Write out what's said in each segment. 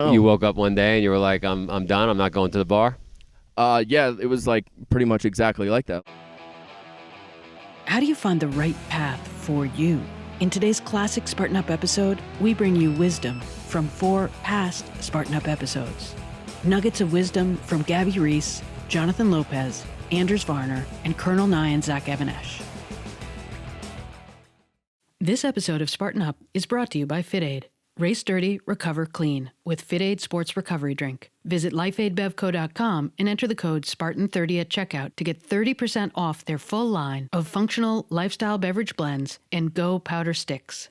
You woke up one day and you were like, I'm done. I'm not going to the bar. Yeah, it was like pretty much exactly like that. How do you find the right path for you? In today's classic Spartan Up episode, we bring you wisdom from 4 past Spartan Up episodes. Nuggets of wisdom from Gabby Reese, Jonathan Lopez, Anders Varner, and Colonel Nye and Zach Evanesh. This episode of Spartan Up is brought to you by FITAID. Race dirty, recover clean with FITAID Sports Recovery Drink. Visit lifeaidbevco.com and enter the code SPARTAN30 at checkout to get 30% off their full line of functional lifestyle beverage blends and Go powder sticks.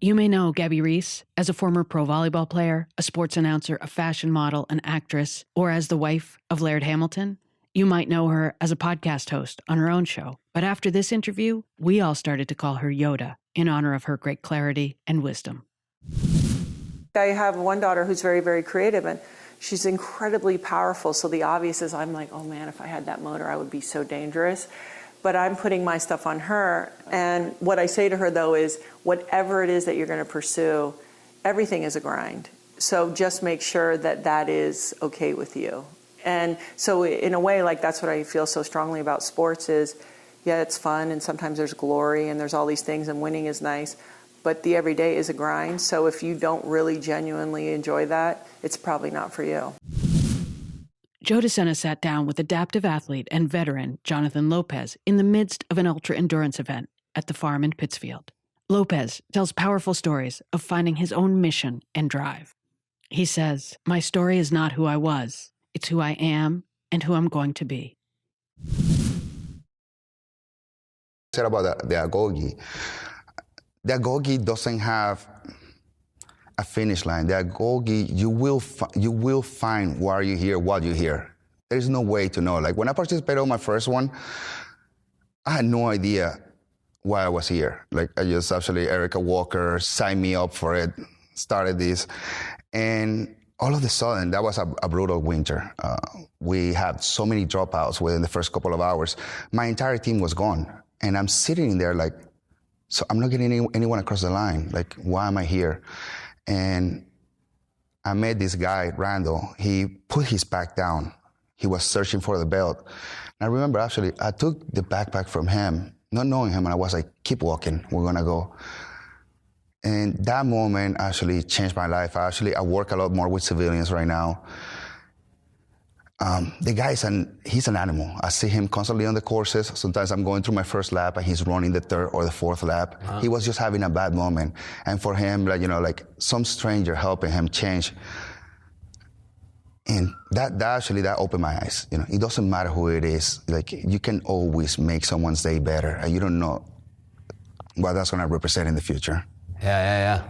You may know Gabby Reese as a former pro volleyball player, a sports announcer, a fashion model, an actress, or as the wife of Laird Hamilton. You might know her as a podcast host on her own show. But after this interview, we all started to call her Yoda in honor of her great clarity and wisdom. I have one daughter who's very, very creative, and she's incredibly powerful. So the obvious is I'm like, oh man, if I had that motor, I would be so dangerous. But I'm putting my stuff on her. And what I say to her, though, is whatever it is that you're going to pursue, everything is a grind. So just make sure that that is okay with you. And so in a way, like that's what I feel so strongly about sports is, yeah, it's fun and sometimes there's glory and there's all these things and winning is nice, but the everyday is a grind. So if you don't really genuinely enjoy that, it's probably not for you. Joe Sena sat down with adaptive athlete and veteran Jonathan Lopez in the midst of an ultra-endurance event at the farm in Pittsfield. Lopez tells powerful stories of finding his own mission and drive. He says, "My story is not who I was. It's who I am and who I'm going to be." Said about the agoge. The agoge doesn't have a finish line. The agoge, you will find why you hear what you hear. There's no way to know. Like when I participated on my first one, I had no idea why I was here. Like I just actually, Erica Walker signed me up for it, started this, and all of a sudden, that was a brutal winter. We had so many dropouts within the first couple of hours. My entire team was gone. And I'm sitting there like, so I'm not getting anyone across the line. Like, why am I here? And I met this guy, Randall. He put his back down. He was searching for the belt. And I remember actually, I took the backpack from him, not knowing him, and I was like, keep walking, we're gonna go. And that moment actually changed my life. I work a lot more with civilians right now. The guy he's an animal. I see him constantly on the courses. Sometimes I'm going through my first lap and he's running the 3rd or the 4th lap. He was just having a bad moment. And for him, like some stranger helping him change. And that opened my eyes. It doesn't matter who it is. Like you can always make someone's day better, and you don't know what that's gonna represent in the future. Yeah.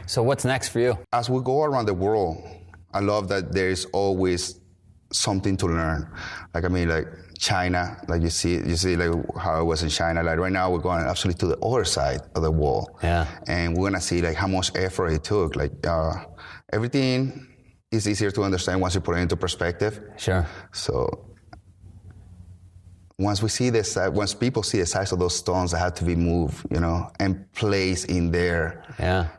So what's next for you? As we go around the world, I love that there's always something to learn. Like China, like you see like how it was in China. Like right now we're going actually to the other side of the wall. Yeah. And we're gonna see like how much effort it took. Like everything is easier to understand once you put it into perspective. Sure. So once people see the size of those stones that have to be moved, and placed in there,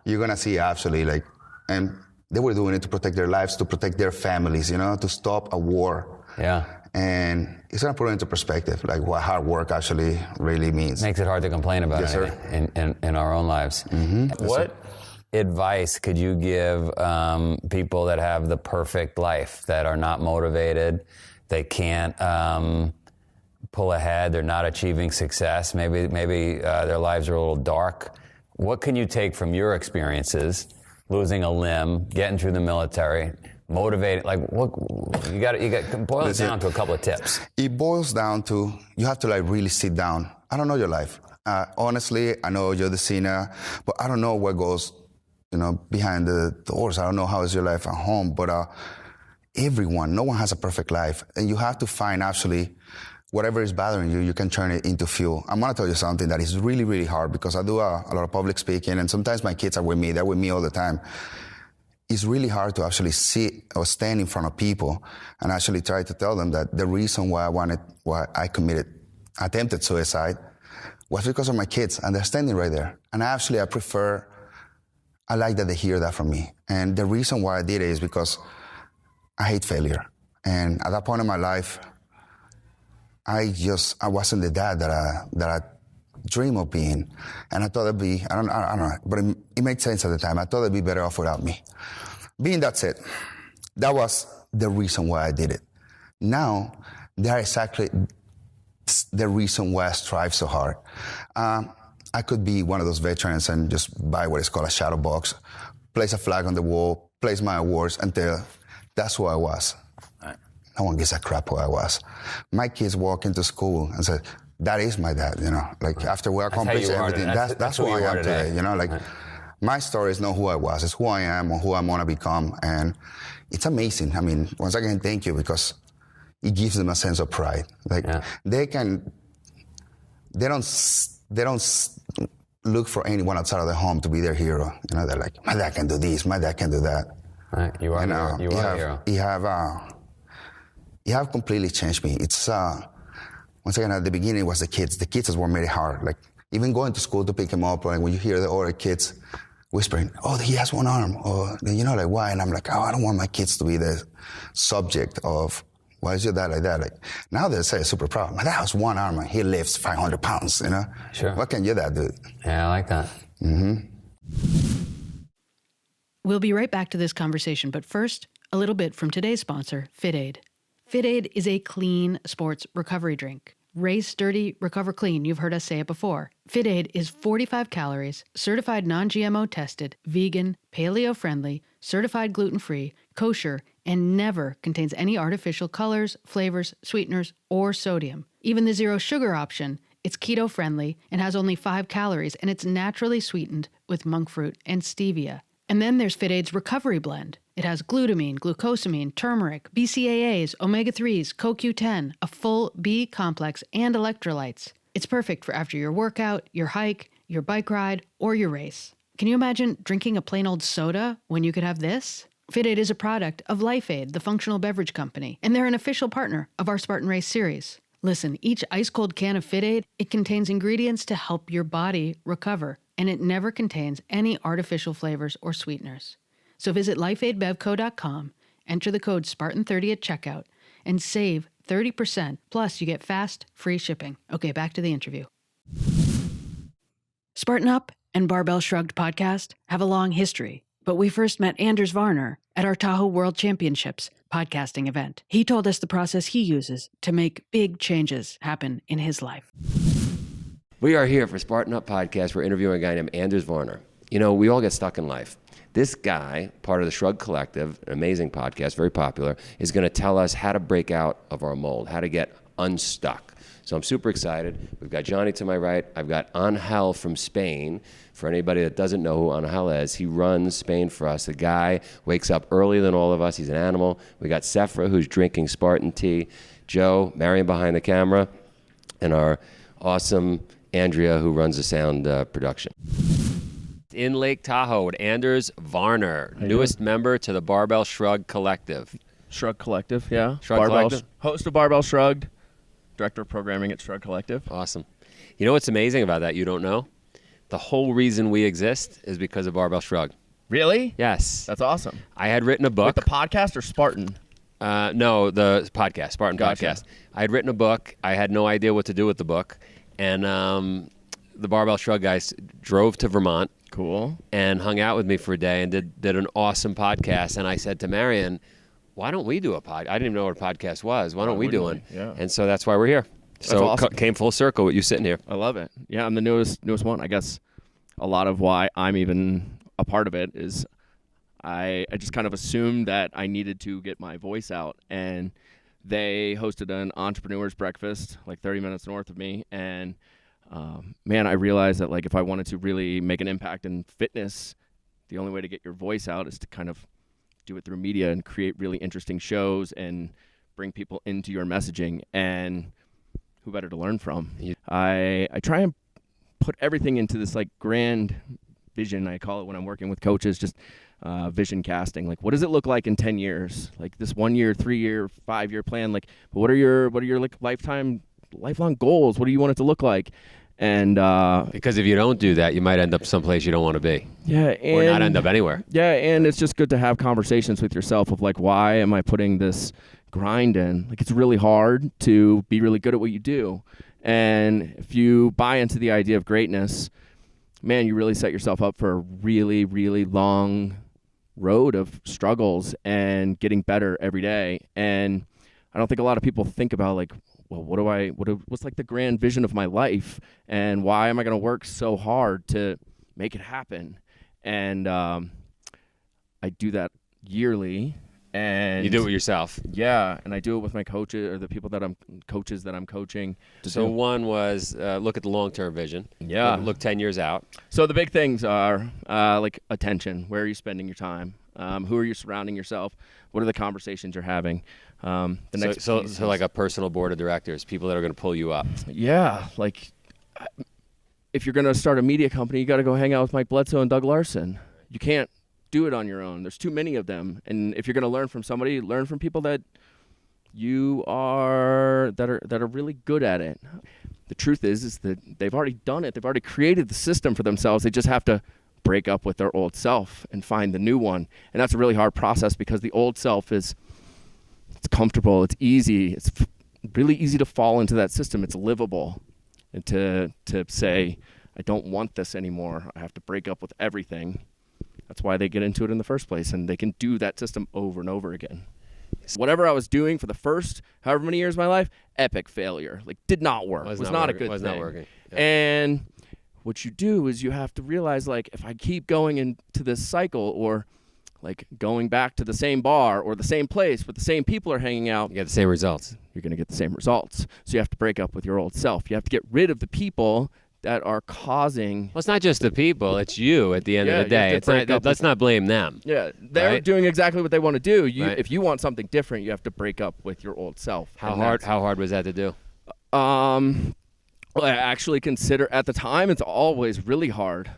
you're gonna see actually and they were doing it to protect their lives, to protect their families, to stop a war. Yeah. And it's gonna put it into perspective, like what hard work actually really means. Makes it hard to complain about in our own lives. Mm-hmm. What advice could you give people that have the perfect life, that are not motivated, they can't pull ahead, they're not achieving success, maybe their lives are a little dark? What can you take from your experiences, losing a limb, getting through the military, motivated? Like what you got boil it down to a couple of tips. It boils down to you have to really sit down. I don't know your life. Honestly, I know you're the Sena, but I don't know what goes behind the doors. I don't know how is your life at home, but no one has a perfect life, and you have to find actually whatever is bothering you, you can turn it into fuel. I'm gonna tell you something that is really, really hard because I do a lot of public speaking, and sometimes my kids are with me. They're with me all the time. It's really hard to actually sit or stand in front of people and actually try to tell them that the reason why I attempted suicide was because of my kids, and they're standing right there. And I prefer I like that they hear that from me. And the reason why I did it is because I hate failure. And at that point in my life, I wasn't the dad that I dream of being. And I thought it'd be, I don't know, but it made sense at the time. I thought it'd be better off without me. Being that said, that was the reason why I did it. Now, that is exactly the reason why I strive so hard. I could be one of those veterans and just buy what is called a shadow box, place a flag on the wall, place my awards until that's who I was. Right. No one gives a crap who I was. My kids walk into school and say, that is my dad, you know, like right. After we accomplish everything, that's who I am today, you know, like right. My story is not who I was, it's who I am or who I want to become. And it's amazing. I mean, once again, thank you, because it gives them a sense of pride. Like they don't look for anyone outside of the home to be their hero. You know, they're like, my dad can do this, my dad can do that. Right. You are a hero. You have completely changed me. It's once again, at the beginning, it was the kids. The kids is what made it hard. Like even going to school to pick him up, like when you hear the other kids whispering, "Oh, he has one arm," or you know, like why? And I'm like, oh, I don't want my kids to be the subject of. Why is your dad like that? Like now they say super proud. My dad has one arm and he lifts 500 pounds, you know? Sure. What can your dad do? Yeah, I like that. Mm-hmm. We'll be right back to this conversation, but first, a little bit from today's sponsor, FITAID. FITAID is a clean sports recovery drink. Race dirty, recover clean. You've heard us say it before. FITAID is 45 calories, certified non-GMO tested, vegan, paleo-friendly, certified gluten-free, kosher, and never contains any artificial colors, flavors, sweeteners, or sodium. Even the zero sugar option, it's keto-friendly and has only 5 calories, and it's naturally sweetened with monk fruit and stevia. And then there's FITAID's recovery blend. It has glutamine, glucosamine, turmeric, BCAAs, omega-3s, CoQ10, a full B complex, and electrolytes. It's perfect for after your workout, your hike, your bike ride, or your race. Can you imagine drinking a plain old soda when you could have this? FITAID is a product of LifeAid, the functional beverage company, and they're an official partner of our Spartan Race series. Listen, each ice-cold can of FITAID, it contains ingredients to help your body recover, and it never contains any artificial flavors or sweeteners. So visit lifeaidbevco.com, enter the code Spartan30 at checkout, and save 30%, plus you get fast, free shipping. Okay, back to the interview. Spartan Up and Barbell Shrugged podcast have a long history, but we first met Anders Varner at our Tahoe World Championships podcasting event. He told us the process he uses to make big changes happen in his life. We are here for Spartan Up podcast. We're interviewing a guy named Anders Varner. You know, we all get stuck in life. This guy, part of the Shrug Collective, an amazing podcast, very popular, is going to tell us how to break out of our mold, how to get unstuck. So I'm super excited. We've got Johnny to my right. I've got Angel from Spain. For anybody that doesn't know who Angel is, he runs Spain for us. The guy wakes up earlier than all of us. He's an animal. We got Sefra, who's drinking Spartan tea. Joe, Marion behind the camera, and our awesome Andrea, who runs the sound production. In Lake Tahoe with Anders Varner, newest member to the Barbell Shrug Collective. Shrug Collective, yeah. Shrug Collective? Host of Barbell Shrugged, director of programming at Shrug Collective. Awesome. You know what's amazing about that you don't know? The whole reason we exist is because of Barbell Shrug. Really? Yes. That's awesome. I had written a book. With the podcast or Spartan? No, the podcast, Spartan podcast. I had written a book. I had no idea what to do with the book. And the Barbell Shrug guys drove to Vermont. Cool. And hung out with me for a day and did an awesome podcast. And I said to Marion, why don't we do a podcast? I didn't even know what a podcast was. Why don't we do one? Yeah. And so that's why we're here. So awesome. Came full circle with you sitting here. I love it. Yeah, I'm the newest one. I guess a lot of why I'm even a part of it is I just kind of assumed that I needed to get my voice out. And they hosted an entrepreneur's breakfast like 30 minutes north of me. And man, I realized that like if I wanted to really make an impact in fitness, the only way to get your voice out is to kind of do it through media and create really interesting shows and bring people into your messaging. And who better to learn from? I try and put everything into this like grand vision. I call it when I'm working with coaches, just vision casting. Like, what does it look like in 10 years? Like this 1 year, 3 year, 5 year plan. Like, but what are your like lifelong goals? What do you want it to look like? And because if you don't do that, you might end up someplace you don't want to be. Yeah, or not end up anywhere. Yeah, and it's just good to have conversations with yourself of like, why am I putting this grind in? Like, it's really hard to be really good at what you do. And if you buy into the idea of greatness, man, you really set yourself up for a really, really long road of struggles and getting better every day. And I don't think a lot of people think about like, well, what's like the grand vision of my life, and why am I going to work so hard to make it happen? And I do that yearly. And you do it with yourself. Yeah, and I do it with my coaches, or the people that I'm coaching. So one was look at the long-term vision. Yeah. Look 10 years out. So the big things are like attention. Where are you spending your time? Who are you surrounding yourself? What are the conversations you're having? So like a personal board of directors, people that are going to pull you up. Yeah, like if you're going to start a media company, you got to go hang out with Mike Bledsoe and Doug Larson. You can't do it on your own. There's too many of them. And if you're going to learn from somebody, learn from people that are really good at it. The truth is that they've already done it. They've already created the system for themselves. They just have to break up with their old self and find the new one. And that's a really hard process, because the old self it's comfortable, it's easy, it's really easy to fall into that system. It's livable. And to say, I don't want this anymore, I have to break up with everything. That's why they get into it in the first place, and they can do that system over and over again. Whatever I was doing for the first however many years of my life, epic failure. Like, did not work. Was not a good thing. Was not working. Yeah. And what you do is you have to realize, like, if I keep going into this cycle, or like going back to the same bar or the same place where the same people are hanging out, you get the same results. You're going to get the same results. So you have to break up with your old self. You have to get rid of the people that are causing. Well, it's not just the people; it's you. At the end of the day, it's not. Let's not blame them. Yeah, they're doing exactly what they want to do. Right. If you want something different, you have to break up with your old self. How hard was that to do? Well, I actually consider at the time it's always really hard.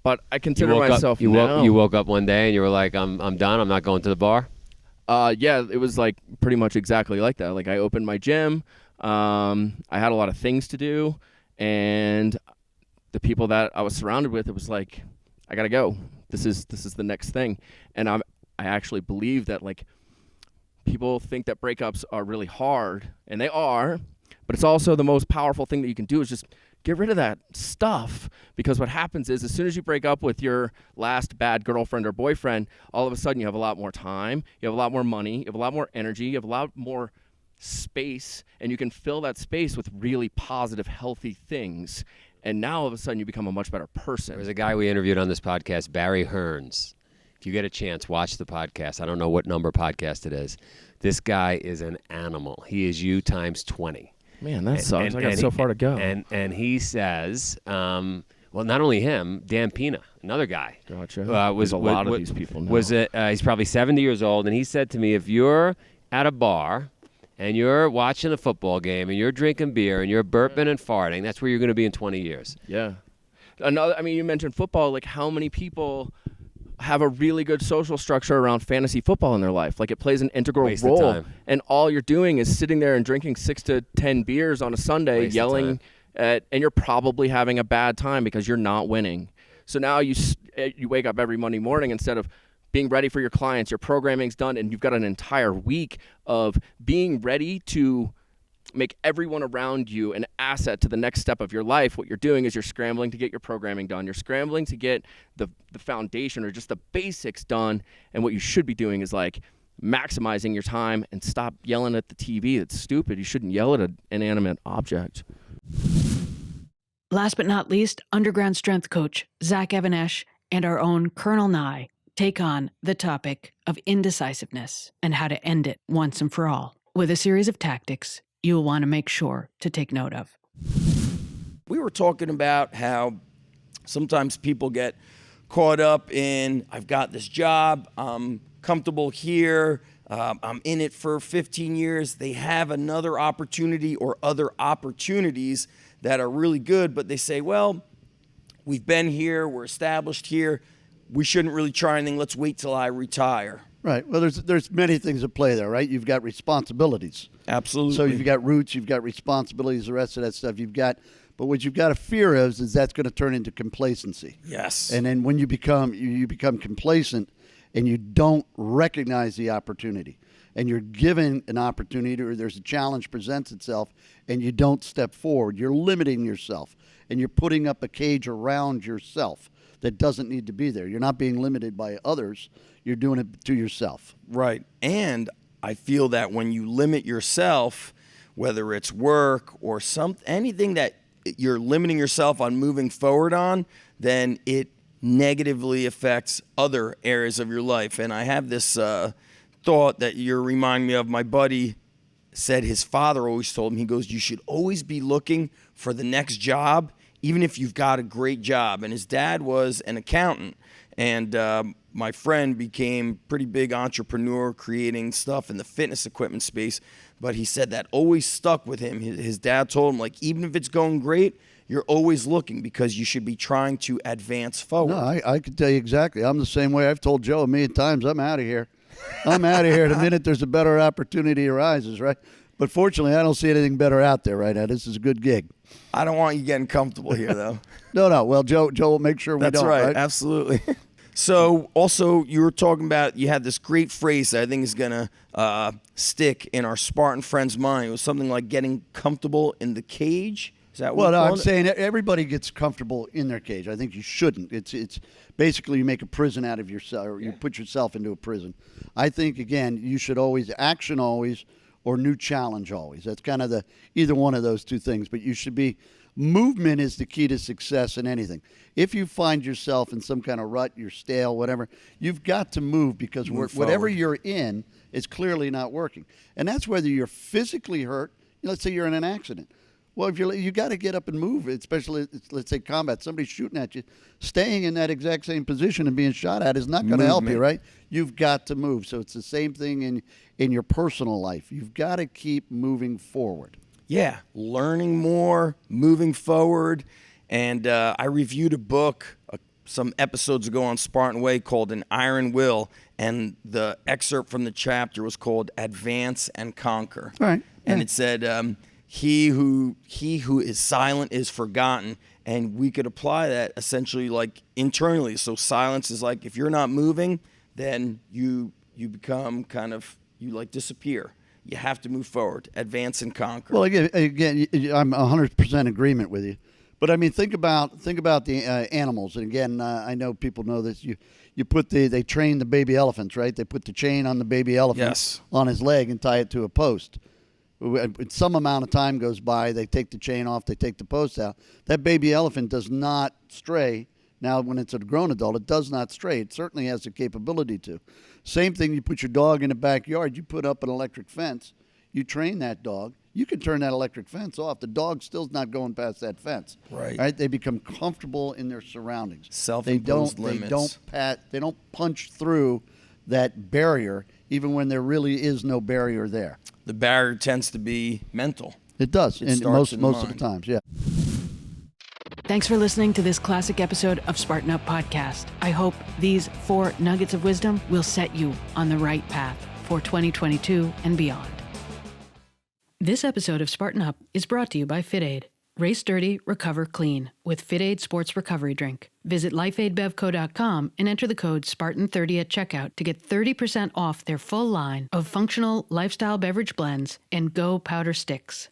But I consider myself. You woke up one day and you were like, I'm done. I'm not going to the bar. Yeah, it was like pretty much exactly like that. Like, I opened my gym. I had a lot of things to do. And the people that I was surrounded with, it was like, I gotta go. This is the next thing. And I actually believe that, like, people think that breakups are really hard, and they are, but it's also the most powerful thing that you can do is just get rid of that stuff. Because what happens is, as soon as you break up with your last bad girlfriend or boyfriend, all of a sudden you have a lot more time, you have a lot more money, you have a lot more energy, you have a lot more space, and you can fill that space with really positive, healthy things. And now all of a sudden you become a much better person. There's a guy we interviewed on this podcast, Barry Hearns. If you get a chance, watch the podcast. I don't know what number podcast it is. This guy is an animal. He is you times 20. Man, that sucks. I got so far to go. And he says, well, not only him, Dan Pina, another guy. Gotcha. There's a lot of these people now. He's probably 70 years old, and he said to me, if you're at a bar and you're watching a football game and you're drinking beer and you're burping and farting, that's where you're going to be in 20 years. Yeah. You mentioned football. Like, how many people have a really good social structure around fantasy football in their life? Like, it plays an integral role. And all you're doing is sitting there and drinking 6 to 10 beers on a Sunday, yelling and you're probably having a bad time because you're not winning. So now you wake up every Monday morning, instead of being ready for your clients, your programming's done, and you've got an entire week of being ready to make everyone around you an asset to the next step of your life. What you're doing is you're scrambling to get your programming done. You're scrambling to get the foundation, or just the basics, done. And what you should be doing is, like, maximizing your time, and stop yelling at the TV. It's stupid. You shouldn't yell at an inanimate object. Last but not least, underground strength coach Zach Evanesh and our own Colonel Nye take on the topic of indecisiveness and how to end it once and for all, with a series of tactics you'll want to make sure to take note of. We were talking about how sometimes people get caught up in, I've got this job, I'm comfortable here, I'm in it for 15 years. They have another opportunity or other opportunities that are really good, but they say, well, we've been here, we're established here, we shouldn't really try anything, let's wait till I retire. Right. Well, there's many things at play there, right? You've got responsibilities. Absolutely. So you've got roots, you've got responsibilities, the rest of that stuff. You've got But what you've got to fear is that's going to turn into complacency. Yes. And then when you become complacent and you don't recognize the opportunity, and you're given an opportunity or there's a challenge presents itself and you don't step forward, you're limiting yourself and you're putting up a cage around yourself that doesn't need to be there. You're not being limited by others. You're doing it to yourself. Right. And I feel that when you limit yourself, whether it's work or anything that you're limiting yourself on moving forward on, then it negatively affects other areas of your life. And I have this thought that you're reminding me of. My buddy said his father always told him, he goes, you should always be looking for the next job, even if you've got a great job. And his dad was an accountant. And my friend became a pretty big entrepreneur creating stuff in the fitness equipment space. But he said that always stuck with him. His dad told him, like, even if it's going great, you're always looking because you should be trying to advance forward. No, I can tell you exactly. I'm the same way. I've told Joe a million times, I'm out of here. I'm out of here the minute there's a better opportunity arises, right? But fortunately, I don't see anything better out there right now. This is a good gig. I don't want you getting comfortable here, though. No. Well, Joe will make sure we That's don't. right. Right? Absolutely. So, also, you were talking about, you had this great phrase that I think is going to stick in our Spartan friends' mind. It was something like getting comfortable in the cage. Is that what Well, no, I'm it? saying everybody gets comfortable in their cage. I think you shouldn't. It's basically you make a prison out of yourself, or you put yourself into a prison. I think, again, you should always action always or new challenge always. That's kind of either one of those two things. But you should be, movement is the key to success in anything. If you find yourself in some kind of rut, you're stale, whatever, you've got to move because whatever you're in is clearly not working. And that's whether you're physically hurt. Let's say you're in an accident. Well, if you got to get up and move, especially, let's say, combat. Somebody's shooting at you. Staying in that exact same position and being shot at is not going to help you, right? You've got to move. So it's the same thing in your personal life. You've got to keep moving forward. Yeah, learning more, moving forward. And I reviewed a book some episodes ago on Spartan Way called An Iron Will, and the excerpt from the chapter was called Advance and Conquer. Right. And it said, he who is silent is forgotten. And we could apply that essentially like internally. So silence is like, if you're not moving, then you become you like disappear. You have to move forward, advance and conquer. Well, again, I'm 100% agreement with you. But I mean, think about the animals. And again, I know people know this. They train the baby elephants, right? They put the chain on the baby elephant on his leg and tie it to a post. Some amount of time goes by, they take the chain off, they take the post out. That baby elephant does not stray. Now, when it's a grown adult, it does not stray. It certainly has the capability to. Same thing, you put your dog in the backyard, you put up an electric fence, you train that dog, you can turn that electric fence off. The dog still's not going past that fence. Right? They become comfortable in their surroundings. Self-imposed limits. They don't punch through that barrier, even when there really is no barrier there. The barrier tends to be mental. It does, and most of the mind. times, yeah. Thanks for listening to this classic episode of Spartan Up Podcast. I hope these 4 nuggets of wisdom will set you on the right path for 2022 and beyond. This episode of Spartan Up is brought to you by FITAID. Race dirty, recover clean with FITAID Sports Recovery Drink. Visit lifeaidbevco.com and enter the code Spartan30 at checkout to get 30% off their full line of functional lifestyle beverage blends and Go powder sticks.